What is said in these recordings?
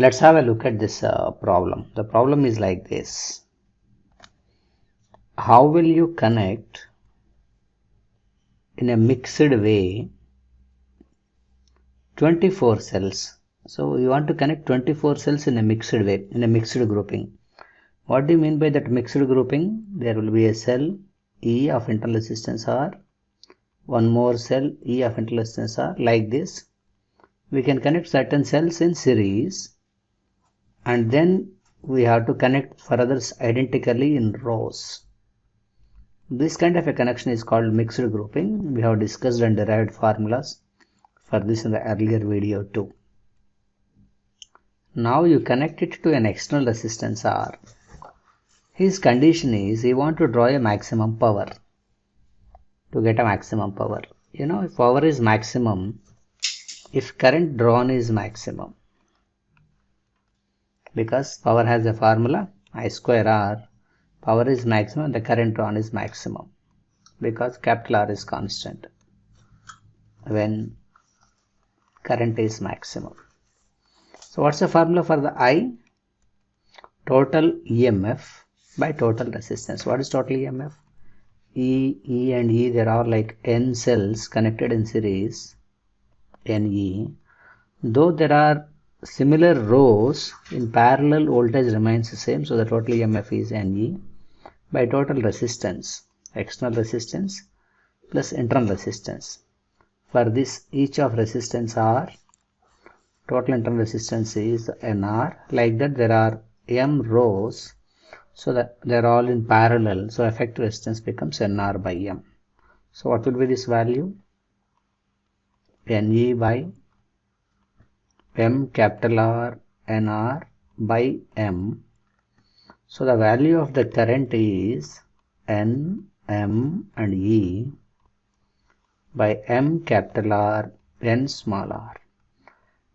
Let's have a look at this problem. The problem is like this. How will you connect in a mixed way 24 cells? So you want to connect 24 cells in a mixed way, in a mixed grouping. What do you mean by that mixed grouping? There will be a cell E of internal resistance R, one more cell E of internal resistance R, like this. We can connect certain cells in series, and then we have to connect for others identically in rows. This kind of a connection is called mixed grouping. We have discussed and derived formulas for this in the earlier video too. Now you connect it to an external resistance R. His condition is he want to draw a maximum power. To get a maximum power, if power is maximum, if current drawn is maximum, because power has a formula I square R, power is maximum, the current drawn is maximum, because capital R is constant when current is maximum. So what's the formula for the I? Total EMF by total resistance. What is total EMF? E and E, there are like N cells connected in series, NE. Though there are similar rows, in parallel voltage remains the same, so the total EMF is NE by total resistance, external resistance plus internal resistance. For this, each of resistance R, total internal resistance is NR. Like that, there are M rows, so that they're all in parallel, so effective resistance becomes NR by M. So what will be this value? NE by M capital R NR by M. So the value of the current is N, M and E by M capital R, N small r.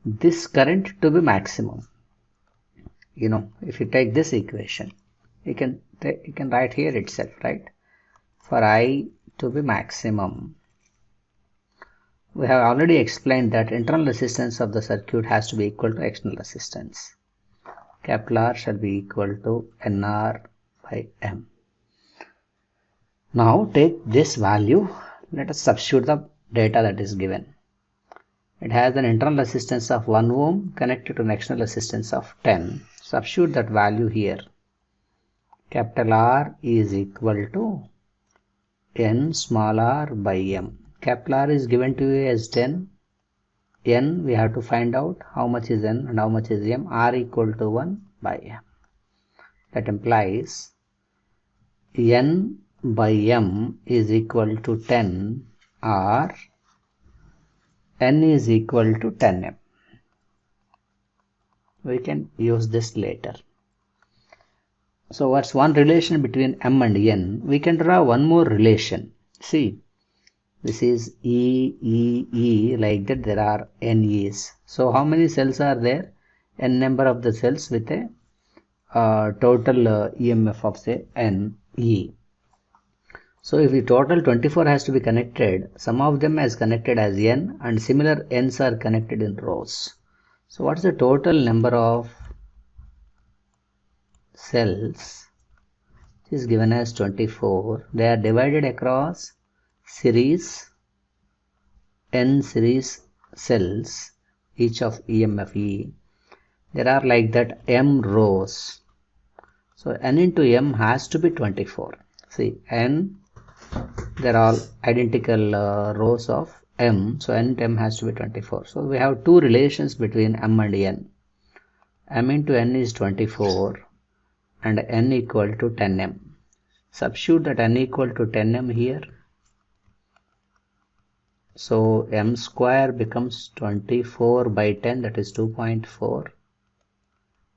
This current to be maximum. If you take this equation, you can write here itself, right? For I to be maximum, we have already explained that internal resistance of the circuit has to be equal to external resistance. Capital R shall be equal to NR by M. Now take this value, let us substitute the data that is given. It has an internal resistance of 1 ohm connected to an external resistance of 10. Substitute that value here. Capital R is equal to N small r by M. Capital R is given to you as 10. N we have to find out how much is N and how much is M. R equal to 1 by M. That implies N by M is equal to 10 R. N is equal to 10M. We can use this later. So what's one relation between M and N? We can draw one more relation. See, this is E, like that there are NEs. So how many cells are there? N number of the cells with a total EMF of say NE. So if the total 24 has to be connected, some of them is connected as N and similar N's are connected in rows. So what's the total number of cells? It is given as 24. They are divided across series, N series cells, each of EMF E. There are like that M rows. So N into M has to be 24. See, N, they're all identical rows of M, so N into M has to be 24. So we have two relations between M and N. M into N is 24 and N equal to 10M. Substitute that N equal to 10M here. So M square becomes 24 by 10, that is 2.4.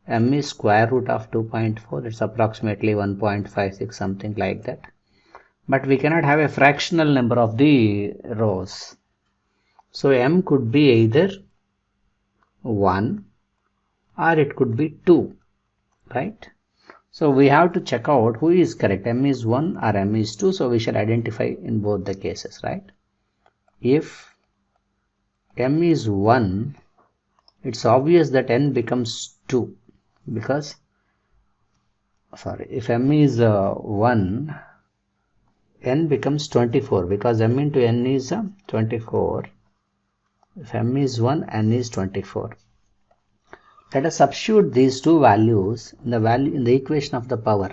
M is square root of 2.4, it's approximately 1.56, something like that. But we cannot have a fractional number of the rows. So M could be either 1 or it could be 2, right? So we have to check out who is correct, M is 1 or M is 2. So we shall identify in both the cases, right? If M is 1, it's obvious that n becomes 2 because if m is 1, n becomes 24 because m into n is 24. If m is 1, n is 24. Let us substitute these two values in the equation of the power.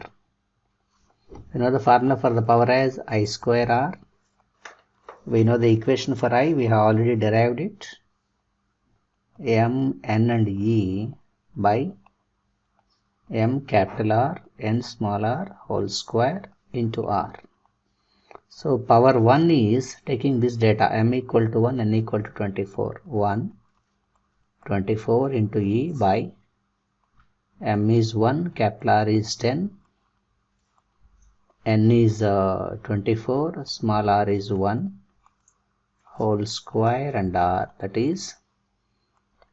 You know the formula for the power as I square r. We know the equation for I, we have already derived it. M, n and e by m capital R, n small r whole square into r. So power 1 is taking this data m equal to 1, n equal to 24. 1, 24 into e by m is 1, capital R is 10, n is 24, small r is 1, whole square and r, that is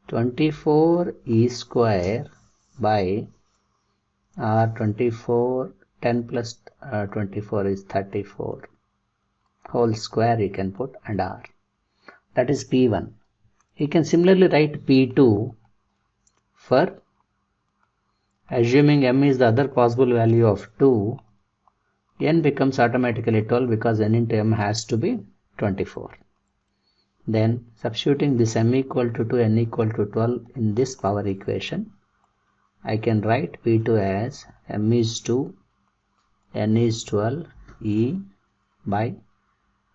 24 e square by r 24, 10 plus 24 is 34, whole square you can put and r. That is P1. You can similarly write P2 for assuming m is the other possible value of 2, n becomes automatically 12 because n into m has to be 24. Then substituting this m equal to 2, n equal to 12 in this power equation, I can write P2 as m is 2, n is 12, e by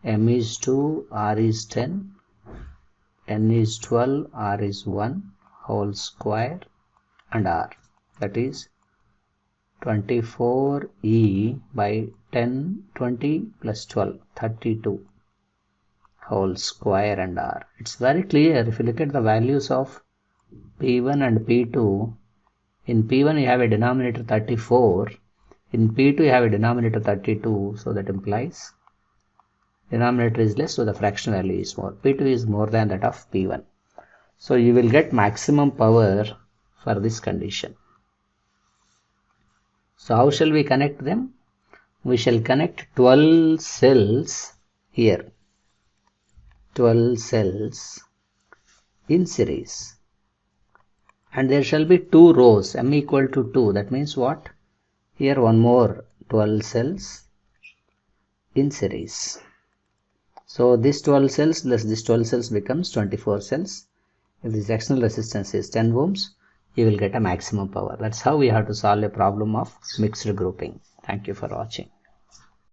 m is 2, r is 10, n is 12, r is 1, whole square and r. That is 24 e by 10, 20 plus 12, 32, whole square and r. It's very clear if you look at the values of P1 and P2. In P1 you have a denominator 34, in P2 you have a denominator 32, so that implies denominator is less, so the fraction value is more. P2 is more than that of P1. So you will get maximum power for this condition. So how shall we connect them? We shall connect 12 cells here, 12 cells in series. And there shall be 2 rows, m equal to 2. That means what? Here one more 12 cells in series. So this 12 cells plus this 12 cells becomes 24 cells. If this external resistance is 10 ohms, you will get a maximum power. That's how we have to solve a problem of mixed grouping. Thank you for watching.